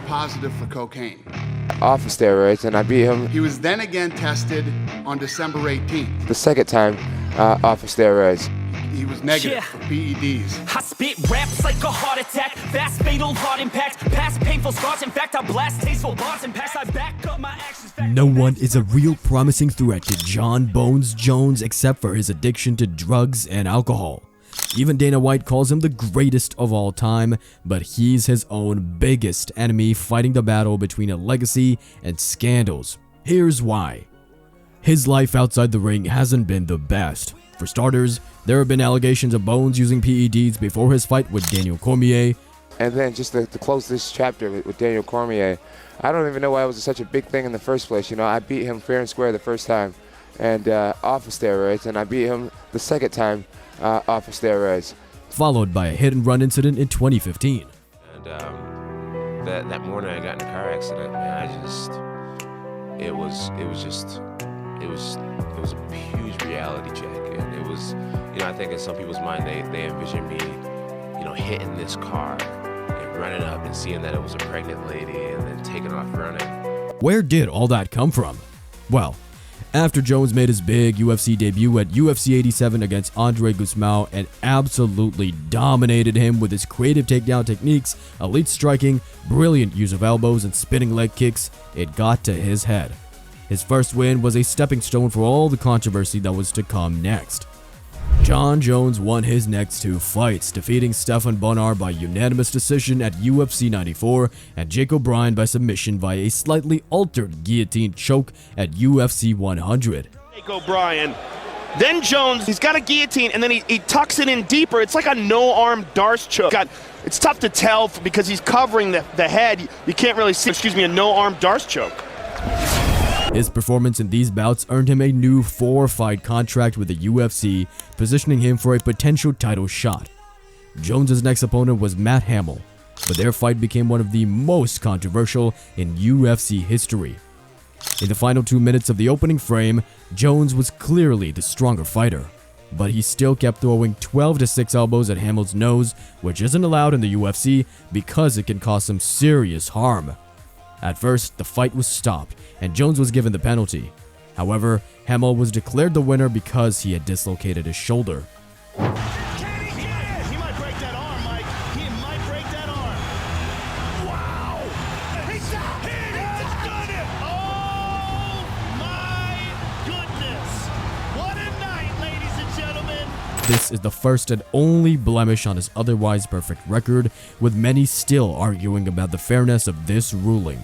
positive for cocaine. Off of steroids, and I beat him He was then again tested on December 18th. the second time off of steroids. He was negative for PEDs. I spit raps like a heart attack, fast fatal heart impact, past painful scars. In fact, I blast tasteful bars and pass. I back up my actions. No one is a real promising threat to Jon Bones Jones except for his addiction to drugs and alcohol. Even Dana White calls him the greatest of all time, but he's his own biggest enemy, fighting the battle between a legacy and scandals. Here's why. His life outside the ring hasn't been the best. For starters, there have been allegations of Bones using PEDs before his fight with Daniel Cormier. And then just to close this chapter with Daniel Cormier, I don't even know why it was such a big thing in the first place. You know, I beat him fair and square the first time and off of steroids, and I beat him the second time off of steroids. Followed by a hit-and-run incident in 2015. And that morning I got in a car accident, man, it was a huge reality check. And it was, you know, I think in some people's mind they envision me, you know, hitting this car and running up and seeing that it was a pregnant lady and then taking off running. Where did all that come from? Well, after Jones made his big UFC debut at UFC 87 against Andre Guzmão and absolutely dominated him with his creative takedown techniques, elite striking, brilliant use of elbows, and spinning leg kicks, it got to his head. His first win was a stepping stone for all the controversy that was to come next. Jon Jones won his next two fights, defeating Stephan Bonnar by unanimous decision at UFC 94 and Jake O'Brien by submission via a slightly altered guillotine choke at UFC 100. Jake O'Brien. Then Jones, he's got a guillotine, and then he tucks it in deeper. It's like a no-arm Darce choke. It's tough to tell because he's covering the head. You can't really see, a no-arm Darce choke. His performance in these bouts earned him a new 4-fight contract with the UFC, positioning him for a potential title shot. Jones's next opponent was Matt Hamill, but their fight became one of the most controversial in UFC history. In the final 2 minutes of the opening frame, Jones was clearly the stronger fighter, but he still kept throwing 12-6 elbows at Hamill's nose, which isn't allowed in the UFC because it can cause some serious harm. At first, the fight was stopped, and Jones was given the penalty. However, Hamill was declared the winner because he had dislocated his shoulder. He might break that arm, Mike. He might break that arm. Wow! He's done it! Oh my goodness! What a night, ladies and gentlemen! This is the first and only blemish on his otherwise perfect record, with many still arguing about the fairness of this ruling.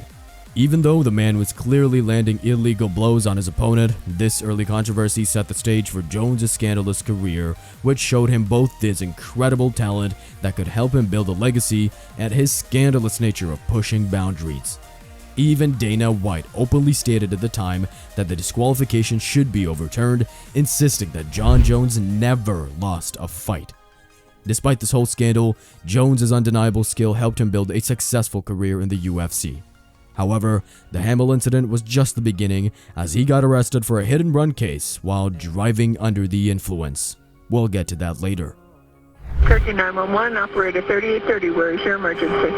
Even though the man was clearly landing illegal blows on his opponent, this early controversy set the stage for Jones' scandalous career, which showed him both his incredible talent that could help him build a legacy and his scandalous nature of pushing boundaries. Even Dana White openly stated at the time that the disqualification should be overturned, insisting that Jon Jones never lost a fight. Despite this whole scandal, Jones' undeniable skill helped him build a successful career in the UFC. However, the Hamill incident was just the beginning, as he got arrested for a hit-and-run case while driving under the influence. We'll get to that later. Turkey 911, operator 3830, where is your emergency?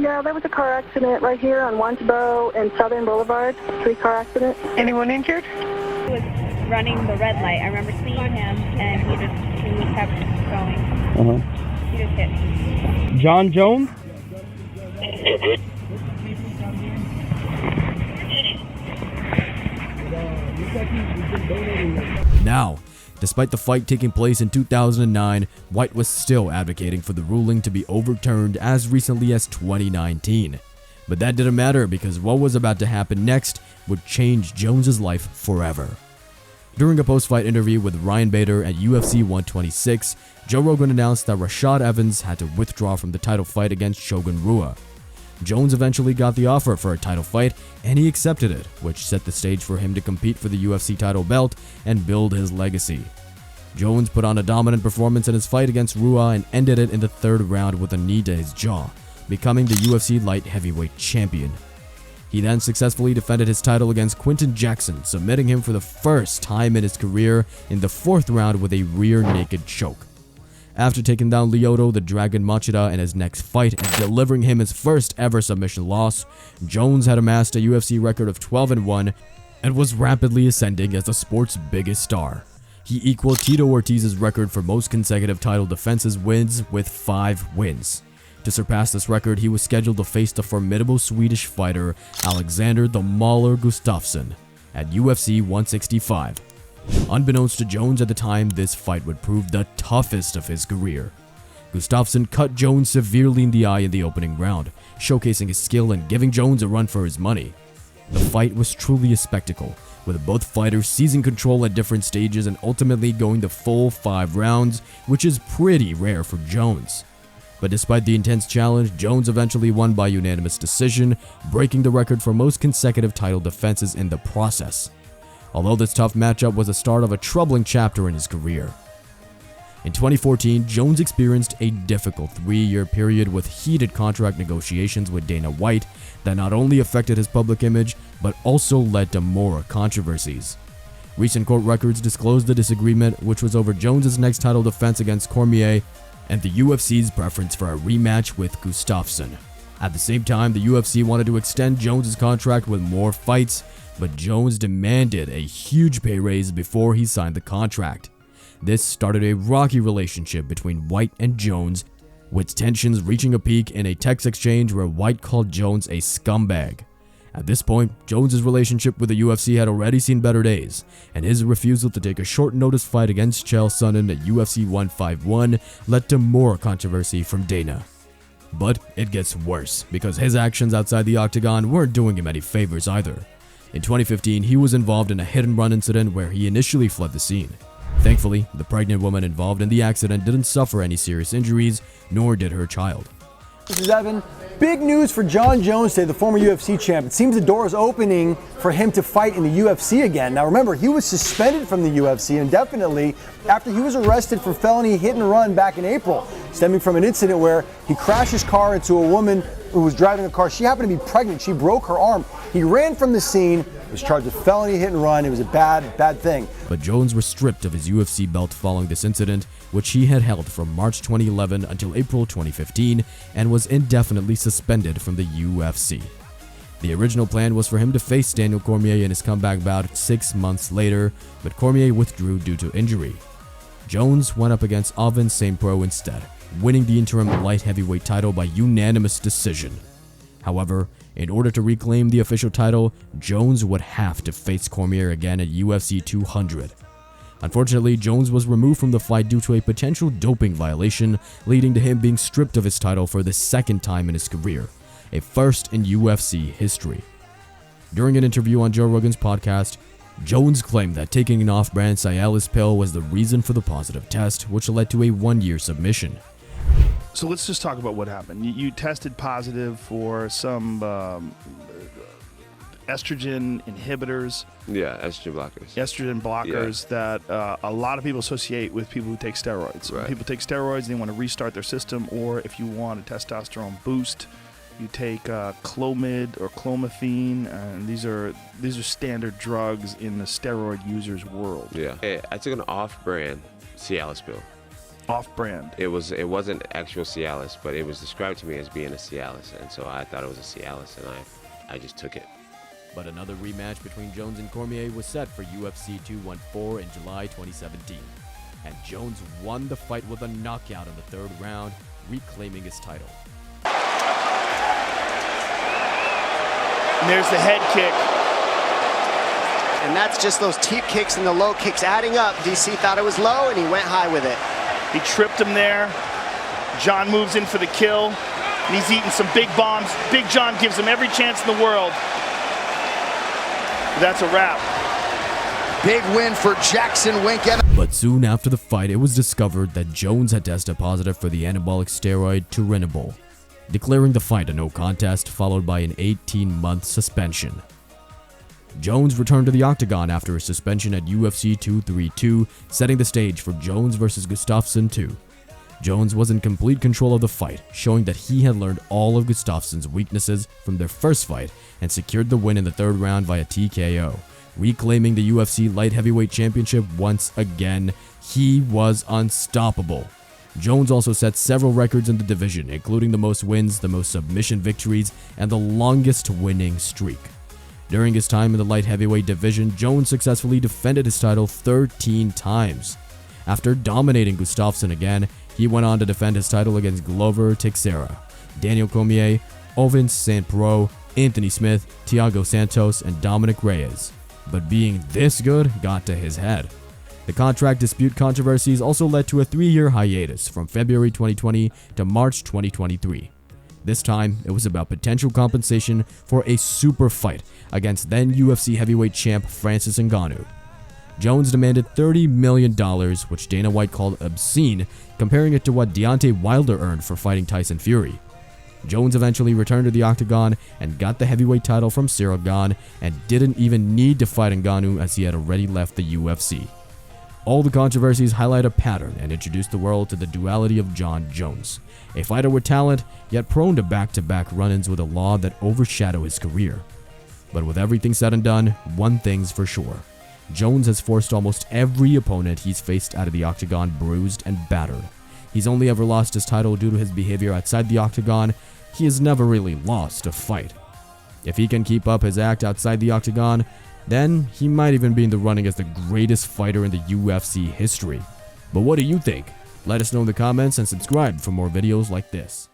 Yeah, there was a car accident right here on Wansboro and Southern Boulevard, 3-car accident. Anyone injured? He was running the red light. I remember seeing him, and he kept going. He just hit me. Jon Jones? Now, despite the fight taking place in 2009, White was still advocating for the ruling to be overturned as recently as 2019. But that didn't matter because what was about to happen next would change Jones' life forever. During a post-fight interview with Ryan Bader at UFC 126, Joe Rogan announced that Rashad Evans had to withdraw from the title fight against Shogun Rua. Jones eventually got the offer for a title fight, and he accepted it, which set the stage for him to compete for the UFC title belt and build his legacy. Jones put on a dominant performance in his fight against Rua and ended it in the third round with a knee to his jaw, becoming the UFC light heavyweight champion. He then successfully defended his title against Quinton Jackson, submitting him for the first time in his career in the fourth round with a rear naked choke. After taking down Lyoto the Dragon Machida in his next fight and delivering him his first ever submission loss, Jones had amassed a UFC record of 12-1 and was rapidly ascending as the sport's biggest star. He equaled Tito Ortiz's record for most consecutive title defenses wins with 5 wins. To surpass this record, he was scheduled to face the formidable Swedish fighter Alexander the Mauler Gustafsson at UFC 165. Unbeknownst to Jones at the time, this fight would prove the toughest of his career. Gustafsson cut Jones severely in the eye in the opening round, showcasing his skill and giving Jones a run for his money. The fight was truly a spectacle, with both fighters seizing control at different stages and ultimately going the full 5 rounds, which is pretty rare for Jones. But despite the intense challenge, Jones eventually won by unanimous decision, breaking the record for most consecutive title defenses in the process. Although this tough matchup was the start of a troubling chapter in his career. In 2014, Jones experienced a difficult 3-year period with heated contract negotiations with Dana White that not only affected his public image, but also led to more controversies. Recent court records disclosed the disagreement, which was over Jones' next title defense against Cormier and the UFC's preference for a rematch with Gustafsson. At the same time, the UFC wanted to extend Jones' contract with more fights, but Jones demanded a huge pay raise before he signed the contract. This started a rocky relationship between White and Jones, with tensions reaching a peak in a text exchange where White called Jones a scumbag. At this point, Jones' relationship with the UFC had already seen better days, and his refusal to take a short-notice fight against Chael Sonnen at UFC 151 led to more controversy from Dana. But it gets worse, because his actions outside the octagon weren't doing him any favors either. In 2015, he was involved in a hit-and-run incident where he initially fled the scene. Thankfully, the pregnant woman involved in the accident didn't suffer any serious injuries, nor did her child. This is Evan. Big news for Jon Jones today, the former UFC champ. It seems the door is opening for him to fight in the UFC again. Now remember, he was suspended from the UFC indefinitely after he was arrested for felony hit and run back in April, stemming from an incident where he crashed his car into a woman who was driving a car. She happened to be pregnant. She broke her arm. He ran from the scene, was charged with felony hit and run. It was a bad thing. But Jones was stripped of his UFC belt following this incident, which he had held from March 2011 until April 2015, and was indefinitely suspended from the UFC. The original plan was for him to face Daniel Cormier in his comeback bout 6 months later, but Cormier withdrew due to injury. Jones went up against Ovince St. Preux instead, winning the interim light heavyweight title by unanimous decision. However, in order to reclaim the official title, Jones would have to face Cormier again at UFC 200. Unfortunately, Jones was removed from the fight due to a potential doping violation, leading to him being stripped of his title for the second time in his career, a first in UFC history. During an interview on Joe Rogan's podcast, Jones claimed that taking an off-brand Cialis pill was the reason for the positive test, which led to a 1-year submission. So let's just talk about what happened. You tested positive for some estrogen inhibitors. Yeah, estrogen blockers. Estrogen blockers that a lot of people associate with people who take steroids. Right. When people take steroids, they want to restart their system, or if you want a testosterone boost, you take Clomid or Clomiphene, and these are standard drugs in the steroid users' world. Yeah. I took an off-brand Cialis pill. Off-brand. It wasn't actual Cialis, but it was described to me as being a Cialis, and so I thought it was a Cialis, and I just took it. But another rematch between Jones and Cormier was set for UFC 214 in July 2017, and Jones won the fight with a knockout in the 3rd round, reclaiming his title. And there's the head kick. And that's just those deep kicks and the low kicks adding up. DC thought it was low, and he went high with it. He tripped him there. John moves in for the kill, and he's eating some big bombs. Big John gives him every chance in the world. That's a wrap. Big win for Jackson Wink. But soon after the fight, it was discovered that Jones had tested positive for the anabolic steroid turinabol, declaring the fight a no contest, followed by an 18-month suspension. Jones returned to the octagon after a suspension at UFC 232, setting the stage for Jones vs. Gustafsson 2. Jones was in complete control of the fight, showing that he had learned all of Gustafsson's weaknesses from their first fight and secured the win in the 3rd round via TKO, reclaiming the UFC light heavyweight championship once again. He was unstoppable. Jones also set several records in the division, including the most wins, the most submission victories, and the longest winning streak. During his time in the light heavyweight division, Jones successfully defended his title 13 times. After dominating Gustafsson again, he went on to defend his title against Glover Teixeira, Daniel Cormier, Ovince St. Preux, Anthony Smith, Thiago Santos, and Dominic Reyes. But being this good got to his head. The contract dispute controversies also led to a 3-year hiatus from February 2020 to March 2023. This time, it was about potential compensation for a super fight against then UFC heavyweight champ Francis Ngannou. Jones demanded $30 million, which Dana White called obscene, comparing it to what Deontay Wilder earned for fighting Tyson Fury. Jones eventually returned to the octagon and got the heavyweight title from Cyril Gane and didn't even need to fight Ngannou as he had already left the UFC. All the controversies highlight a pattern and introduce the world to the duality of Jon Jones, a fighter with talent, yet prone to back-to-back run-ins with a law that overshadow his career. But with everything said and done, one thing's for sure. Jones has forced almost every opponent he's faced out of the octagon bruised and battered. He's only ever lost his title due to his behavior outside the octagon. He has never really lost a fight. If he can keep up his act outside the octagon, then he might even be in the running as the greatest fighter in the UFC history. But what do you think? Let us know in the comments and subscribe for more videos like this.